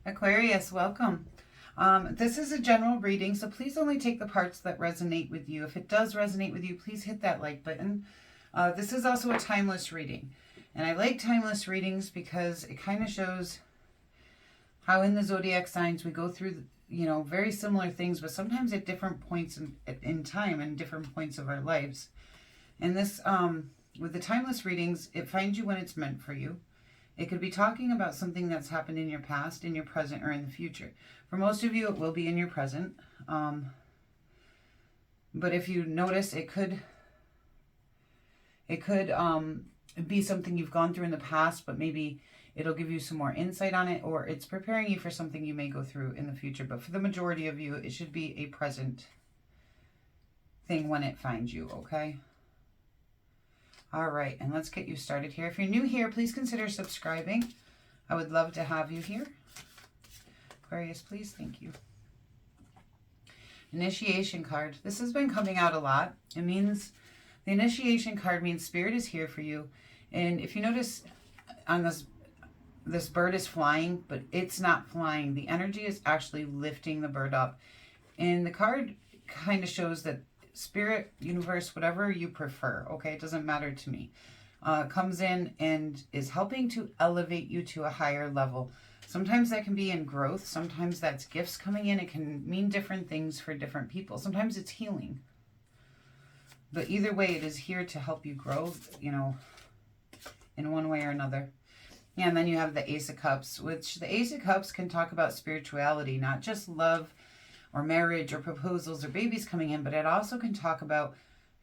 Aquarius, welcome. This is a general reading, so please only take the parts that resonate with you. If it does resonate with you, please hit that like button. This is also a timeless reading. And I like timeless readings because it kind of shows how in the zodiac signs we go through, very similar things, but sometimes at different points in time and different points of our lives. And this, with the timeless readings, it finds you when it's meant for you. It could be talking about something that's happened in your past, in your present, or in the future. For most of you, it will be in your present. But if you notice, it could be something you've gone through in the past, but maybe it'll give you some more insight on it, or it's preparing you for something you may go through in the future. But for the majority of you, it should be a present thing when it finds you, okay? All right, and let's get you started here. If you're new here, please consider subscribing. I would love to have you here. Aquarius, please. Thank you. Initiation card. This has been coming out a lot. It means, the initiation card means spirit is here for you. And if you notice on this bird is flying, but it's not flying. The energy is actually lifting the bird up. And the card kind of shows that spirit, universe, whatever you prefer, okay, it doesn't matter to me, comes in and is helping to elevate you to a higher level. Sometimes that can be in growth. Sometimes that's gifts coming in. It can mean different things for different people. Sometimes it's healing. But either way, it is here to help you grow, in one way or another. Yeah, and then you have the Ace of Cups, which the Ace of Cups can talk about spirituality, not just love or marriage or proposals or babies coming in, but it also can talk about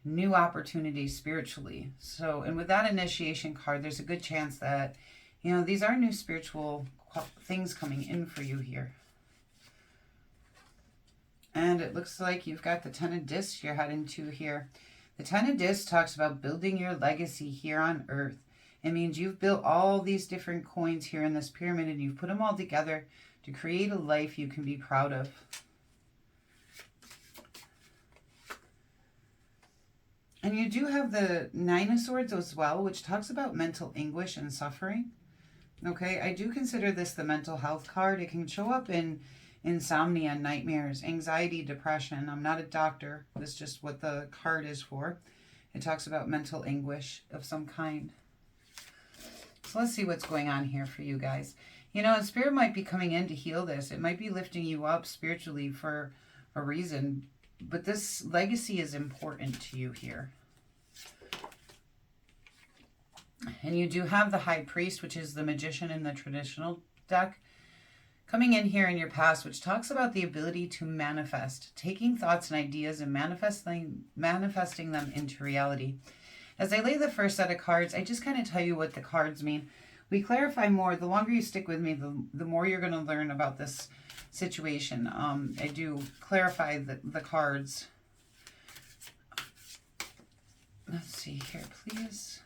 new opportunities spiritually. So, and with that initiation card, there's a good chance that, these are new spiritual things coming in for you here. And it looks like you've got the Ten of Discs you're heading to here. The Ten of Discs talks about building your legacy here on Earth. It means you've built all these different coins here in this pyramid and you've put them all together to create a life you can be proud of. And you do have the Nine of Swords as well, which talks about mental anguish and suffering. Okay, I do consider this the mental health card. It can show up in insomnia, nightmares, anxiety, depression. I'm not a doctor. That's just what the card is for. It talks about mental anguish of some kind. So let's see what's going on here for you guys. And spirit might be coming in to heal this. It might be lifting you up spiritually for a reason. But this legacy is important to you here. And you do have the High Priest, which is the magician in the traditional deck, coming in here in your past, which talks about the ability to manifest, taking thoughts and ideas and manifesting them into reality. As I lay the first set of cards, I just kind of tell you what the cards mean. We clarify more. The longer you stick with me, the more you're going to learn about this situation. I do clarify the cards. Let's see here, please.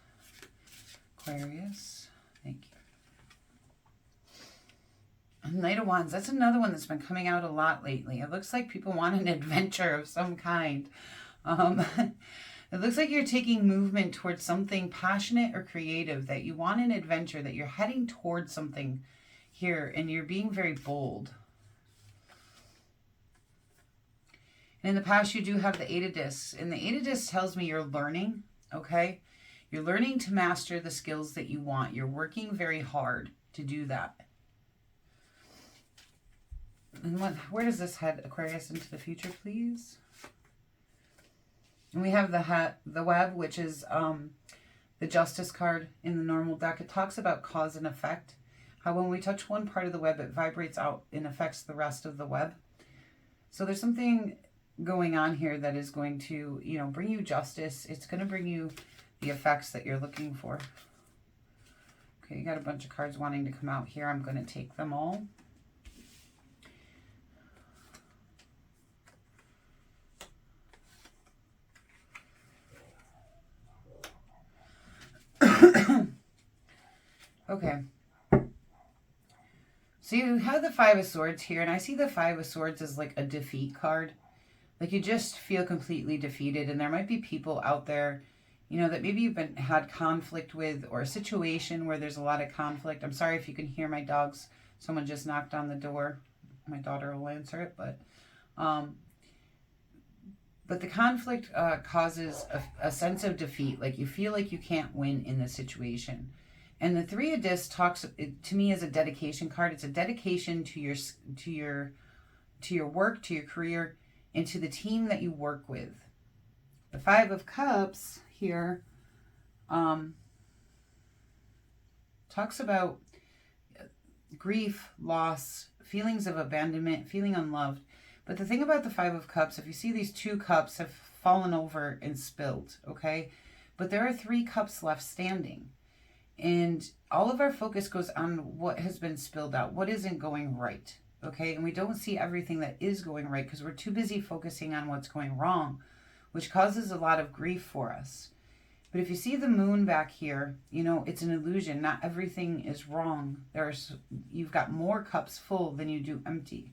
Aquarius, thank you. And Knight of Wands, that's another one that's been coming out a lot lately. It looks like people want an adventure of some kind. It looks like you're taking movement towards something passionate or creative, that you want an adventure, that you're heading towards something here, and you're being very bold. And in the past, you do have the Eight of Discs. And the Eight of Discs tells me you're learning, okay? You're learning to master the skills that you want. You're working very hard to do that. And where does this head, Aquarius, into the future, please? And we have the Web, which is the Justice card in the normal deck. It talks about cause and effect. How when we touch one part of the web, it vibrates out and affects the rest of the web. So there's something going on here that is going to, bring you justice. It's going to bring you the effects that you're looking for. Okay, you got a bunch of cards wanting to come out here. I'm going to take them all. Okay. So you have the Five of Swords here, and I see the Five of Swords as like a defeat card. Like you just feel completely defeated, and there might be people out there, that maybe you've had conflict with, or a situation where there's a lot of conflict. I'm sorry if you can hear my dogs Someone just knocked on the door. My daughter will answer it, but the conflict causes a sense of defeat. Like you feel like you can't win in the situation. And the Three of Discs talks to me as a dedication card. It's a dedication to your work, to your career, and to the team that you work with. The Five of Cups here talks about grief, loss, feelings of abandonment, feeling unloved. But the thing about the Five of Cups, if you see these 2 cups have fallen over and spilled, okay? But there are 3 cups left standing. And all of our focus goes on what has been spilled out, what isn't going right, okay? And we don't see everything that is going right because we're too busy focusing on what's going wrong, which causes a lot of grief for us. But if you see the moon back here, you know, it's an illusion. Not everything is wrong. You've got more cups full than you do empty.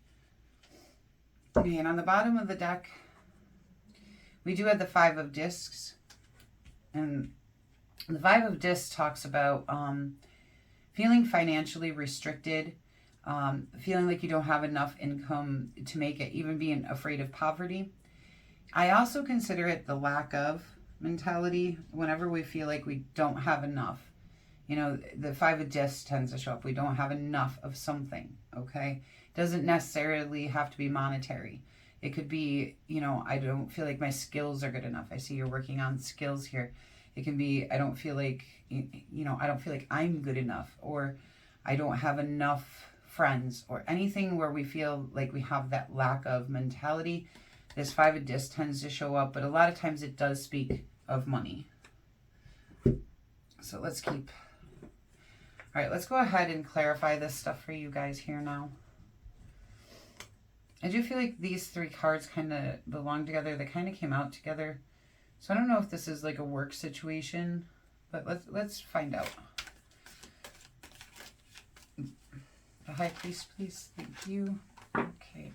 Okay, and on the bottom of the deck, we do have the Five of Discs. And the Five of Discs talks about feeling financially restricted, feeling like you don't have enough income to make it, even being afraid of poverty. I also consider it the lack of mentality. Whenever we feel like we don't have enough, you know, the Five of Discs tends to show up. We don't have enough of something, okay? Doesn't necessarily have to be monetary. It could be, you know, I don't feel like my skills are good enough. I see you're working on skills here. It can be, I don't feel like, you know, I don't feel like I'm good enough, or I don't have enough friends, or anything where we feel like we have that lack of mentality. This Five of Discs tends to show up, but a lot of times it does speak of money. So let's keep... All right, let's go ahead and clarify this stuff for you guys here now. I do feel like these 3 cards kind of belong together. They kind of came out together. So I don't know if this is like a work situation, but let's find out. The High Priest, please. Thank you. Okay.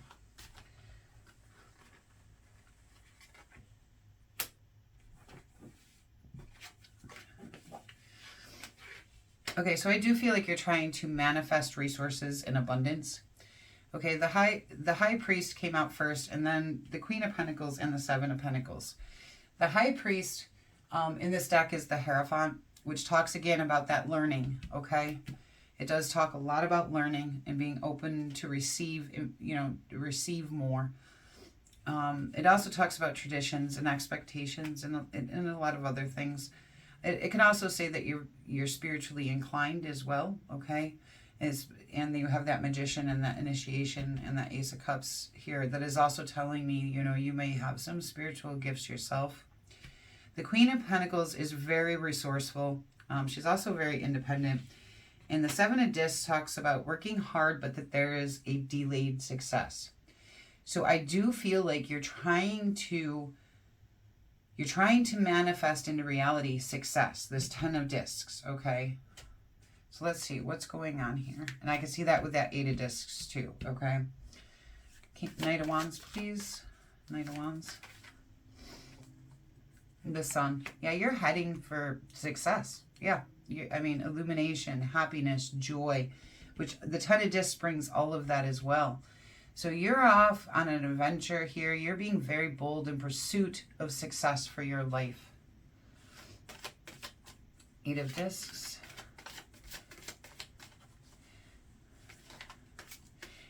Okay, so I do feel like you're trying to manifest resources in abundance. Okay, the High Priest came out first, and then the Queen of Pentacles and the Seven of Pentacles. The High Priest in this deck is the Hierophant, which talks again about that learning, okay? It does talk a lot about learning and being open to receive, you know, receive more. It also talks about traditions and expectations and a lot of other things. It can also say that you're spiritually inclined as well, okay? And you have that Magician and that Initiation and that Ace of Cups here that is also telling me, you know, you may have some spiritual gifts yourself. The Queen of Pentacles is very resourceful. She's also very independent. And the Seven of Discs talks about working hard, but that there is a delayed success. So I do feel like you're trying to manifest into reality success, this Ten of Discs, okay? So let's see what's going on here. And I can see that with that Eight of Discs too, okay? Knight of Wands, please. Knight of Wands. The Sun. Yeah, you're heading for success. Yeah. I mean, illumination, happiness, joy, which the Ten of Discs brings all of that as well. So you're off on an adventure here. You're being very bold in pursuit of success for your life. Eight of Discs.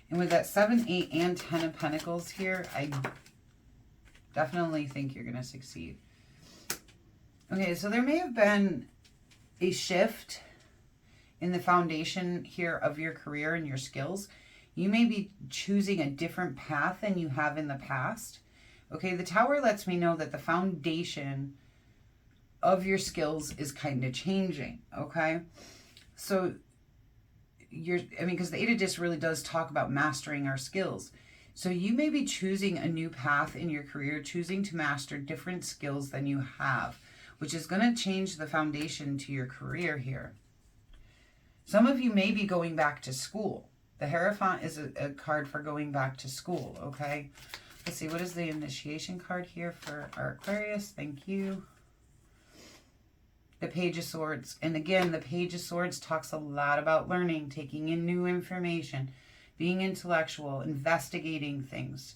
And with that 7, 8, and 10 of Pentacles here, I definitely think you're going to succeed. Okay, so there may have been a shift in the foundation here of your career and your skills. You may be choosing a different path than you have in the past. Okay, the Tower lets me know that the foundation of your skills is kind of changing, okay? So because the Eight of Discs really does talk about mastering our skills. So you may be choosing a new path in your career, choosing to master different skills than you have, which is going to change the foundation to your career here. Some of you may be going back to school. The Hierophant is a card for going back to school, okay? Let's see, what is the Initiation card here for our Aquarius? Thank you. the Page of Swords. And again, the Page of Swords talks a lot about learning, taking in new information, being intellectual, investigating things.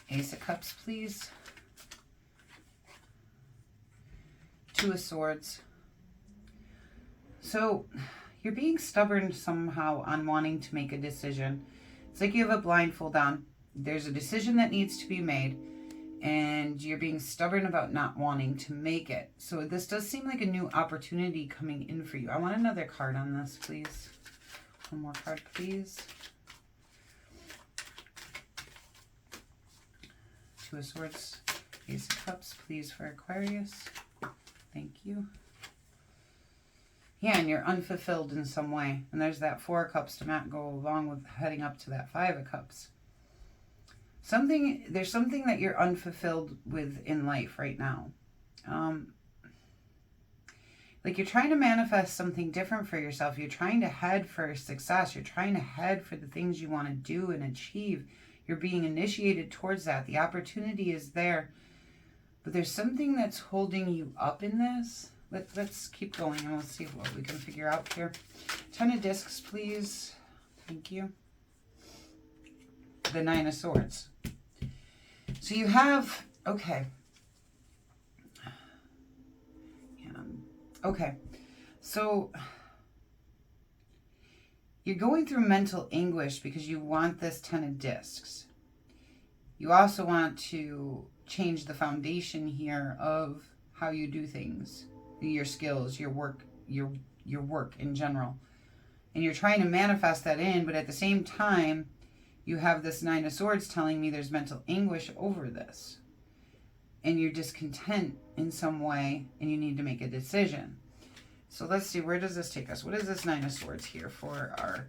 Ace of Cups, please. Two of Swords. So you're being stubborn somehow on wanting to make a decision. It's like you have a blindfold on. There's a decision that needs to be made, and you're being stubborn about not wanting to make it. So this does seem like a new opportunity coming in for you. I want another card on this, please. One more card, please. Two of Swords, Ace of Cups, please, for Aquarius. Thank you. Yeah, and you're unfulfilled in some way. And there's that Four of Cups to not go along with heading up to that Five of Cups. There's something that you're unfulfilled with in life right now. Like you're trying to manifest something different for yourself. You're trying to head for success. You're trying to head for the things you want to do and achieve. You're being initiated towards that. The opportunity is there. But there's something that's holding you up in this. Let's keep going and we'll see what we can figure out here. 10 of Discs, please. Thank you. The Nine of Swords. So you have, okay. Yeah. Okay. So you're going through mental anguish because you want this 10 of Discs. You also want to change the foundation here of how you do things, your skills, your work, your work in general. And you're trying to manifest that in, but at the same time, you have this Nine of Swords telling me there's mental anguish over this. And you're discontent in some way, and you need to make a decision. So let's see, where does this take us? What is this Nine of Swords here for our,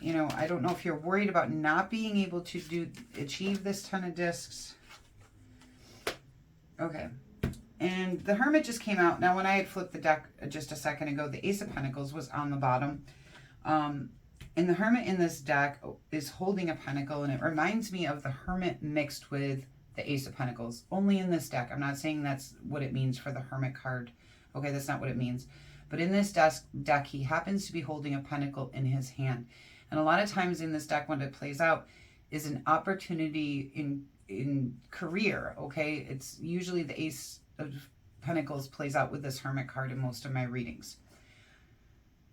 I don't know if you're worried about not being able to achieve this 10 of Discs. Okay. And the Hermit just came out. Now, when I had flipped the deck just a second ago, the Ace of Pentacles was on the bottom. And the Hermit in this deck is holding a pentacle, and it reminds me of the Hermit mixed with the Ace of Pentacles. Only in this deck. I'm not saying that's what it means for the Hermit card. Okay, that's not what it means. But in this deck, he happens to be holding a pentacle in his hand. And a lot of times in this deck, when it plays out, is an opportunity in career, okay? It's usually the Ace of Pentacles plays out with this Hermit card in most of my readings.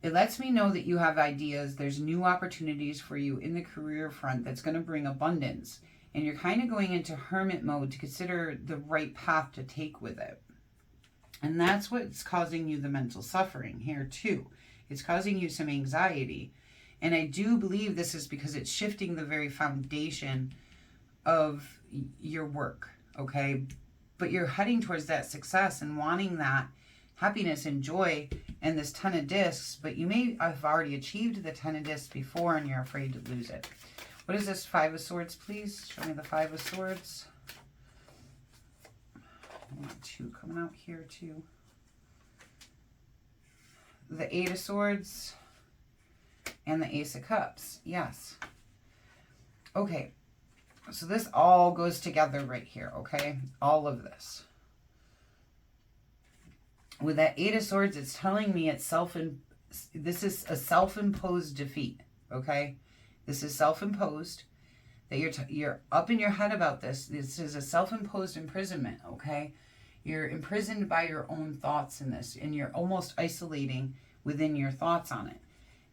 It lets me know that you have ideas. There's new opportunities for you in the career front that's going to bring abundance. And you're kind of going into hermit mode to consider the right path to take with it. And that's what's causing you the mental suffering here too. It's causing you some anxiety. And I do believe this is because it's shifting the very foundation of your work, okay? But you're heading towards that success and wanting that happiness and joy and this 10 of Discs, but you may have already achieved the 10 of Discs before and you're afraid to lose it. What is this Five of Swords, please? Show me the Five of Swords. I want two coming out here too. The Eight of Swords and the Ace of Cups. Yes. Okay. So this all goes together right here, okay? All of this. With that Eight of Swords, it's telling me this is a self-imposed defeat, okay? This is self-imposed, that you're up in your head about this. This is a self-imposed imprisonment, okay? You're imprisoned by your own thoughts in this, and you're almost isolating within your thoughts on it.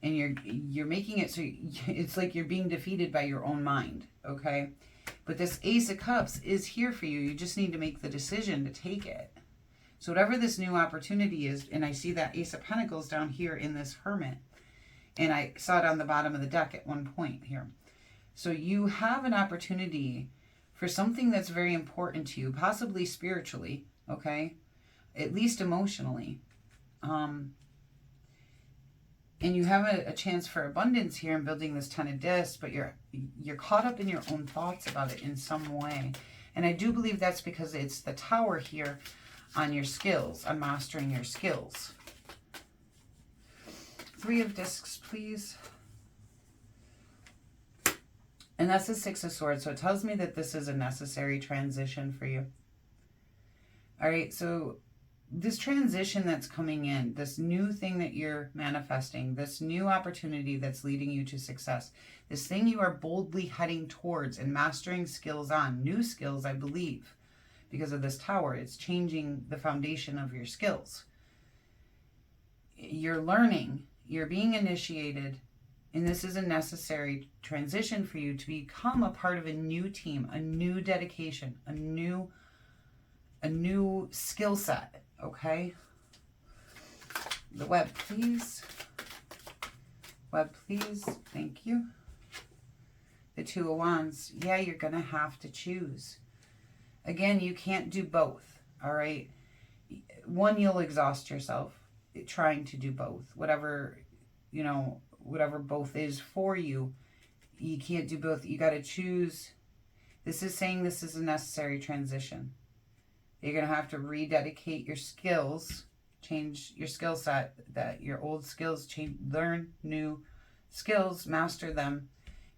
And you're making it so it's like you're being defeated by your own mind, okay? But this Ace of Cups is here for you. You just need to make the decision to take it. So whatever this new opportunity is, and I see that Ace of Pentacles down here in this Hermit, and I saw it on the bottom of the deck at one point here. So you have an opportunity for something that's very important to you, possibly spiritually, okay? At least emotionally. And you have a chance for abundance here in building this 10 of Discs, but you're caught up in your own thoughts about it in some way. And I do believe that's because it's the Tower here on your skills, on mastering your skills. Three of Discs, please. And that's the Six of Swords, so it tells me that this is a necessary transition for you. All right, so this transition that's coming in, this new thing that you're manifesting, this new opportunity that's leading you to success, this thing you are boldly heading towards and mastering skills on, new skills, I believe, because of this tower. It's changing the foundation of your skills. You're learning, you're being initiated, and this is a necessary transition for you to become a part of a new team, a new dedication, a new skill set, okay? The web, please. Web, please. Thank you. The Two of Wands. Yeah, you're going to have to choose. Again, you can't do both, all right? One, you'll exhaust yourself trying to do both. Whatever, you know, whatever both is for you, you can't do both. You got to choose. This is saying this is a necessary transition. You're going to have to rededicate your skills, change your skill set, that your old skills, learn new skills, master them.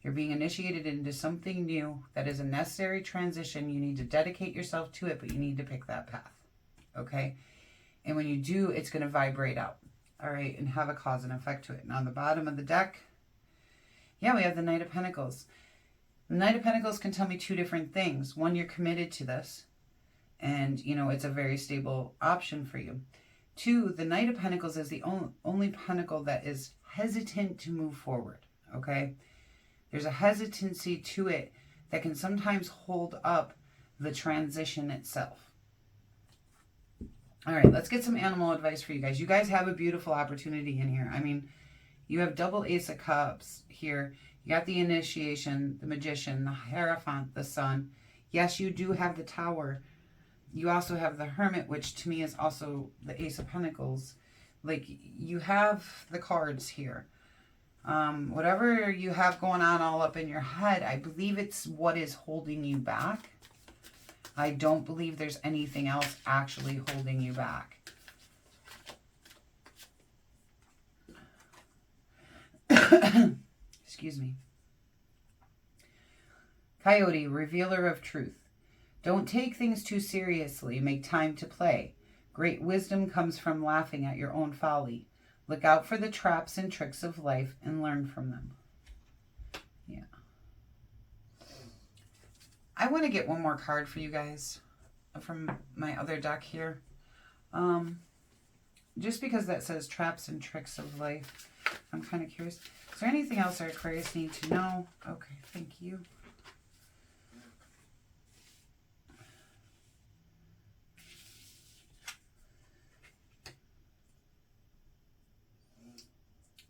You're being initiated into something new that is a necessary transition. You need to dedicate yourself to it, but you need to pick that path, okay? And when you do, it's going to vibrate out, all right, and have a cause and effect to it. And on the bottom of the deck, yeah, we have the Knight of Pentacles. The Knight of Pentacles can tell me two different things. One, you're committed to this, and, you know, it's a very stable option for you. Two, the Knight of Pentacles is the only pentacle that is hesitant to move forward, okay? There's a hesitancy to it that can sometimes hold up the transition itself. All right, let's get some animal advice for you guys. You guys have a beautiful opportunity in here. I mean, you have double Ace of Cups here. You got the Initiation, the Magician, the Hierophant, the Sun. Yes, you do have the Tower. You also have the Hermit, which to me is also the Ace of Pentacles. Like, you have the cards here. Whatever you have going on all up in your head, I believe it's what is holding you back. I don't believe there's anything else actually holding you back. Excuse me. Coyote, revealer of truth. Don't take things too seriously. Make time to play. Great wisdom comes from laughing at your own folly. Look out for the traps and tricks of life and learn from them. Yeah. I want to get one more card for you guys from my other deck here. Just because that says traps and tricks of life, I'm kind of curious. Is there anything else our Aquarius need to know? Okay, thank you.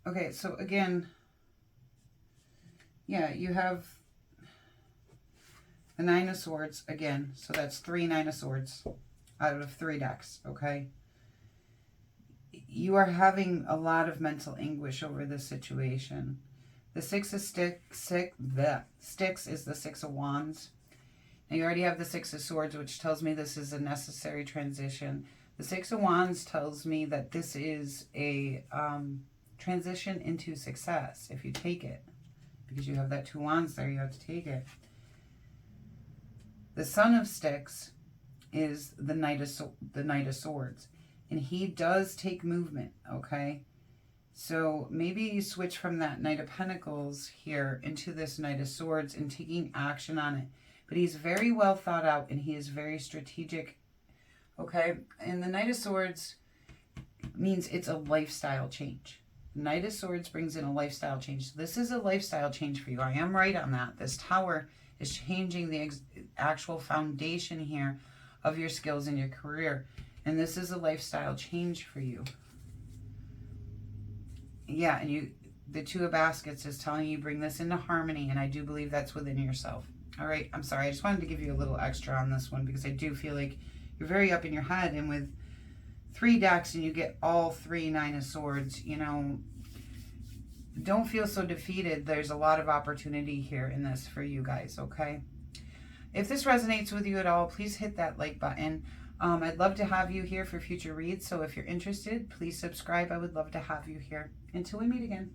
Okay, so again, yeah, you have the Nine of Swords again. So that's 3 Nine of Swords out of 3 decks, okay? You are having a lot of mental anguish over this situation. The Six of Sticks is the Six of Wands. Now you already have the Six of Swords, which tells me this is a necessary transition. The Six of Wands tells me that this is a transition into success if you take it. Because you have that 2 Wands there, you have to take it. The Son of Sticks is the Knight of Swords. And he does take movement, okay? So maybe you switch from that Knight of Pentacles here into this Knight of Swords and taking action on it. But he's very well thought out and he is very strategic, okay? And the Knight of Swords means it's a lifestyle change. Knight of Swords brings in a lifestyle change. So this is a lifestyle change for you. I am right on that. This Tower is changing the actual foundation here of your skills in your career. And this is a lifestyle change for you. Yeah, and the Two of Baskets is telling you bring this into harmony, and I do believe that's within yourself. All right, I'm sorry. I just wanted to give you a little extra on this one because I do feel like you're very up in your head, and with 3 decks and you get all 3 Nine of Swords, you know, don't feel so defeated. There's a lot of opportunity here in this for you guys, okay? If this resonates with you at all, please hit that like button. I'd love to have you here for future reads, so if you're interested, please subscribe. I would love to have you here. Until we meet again.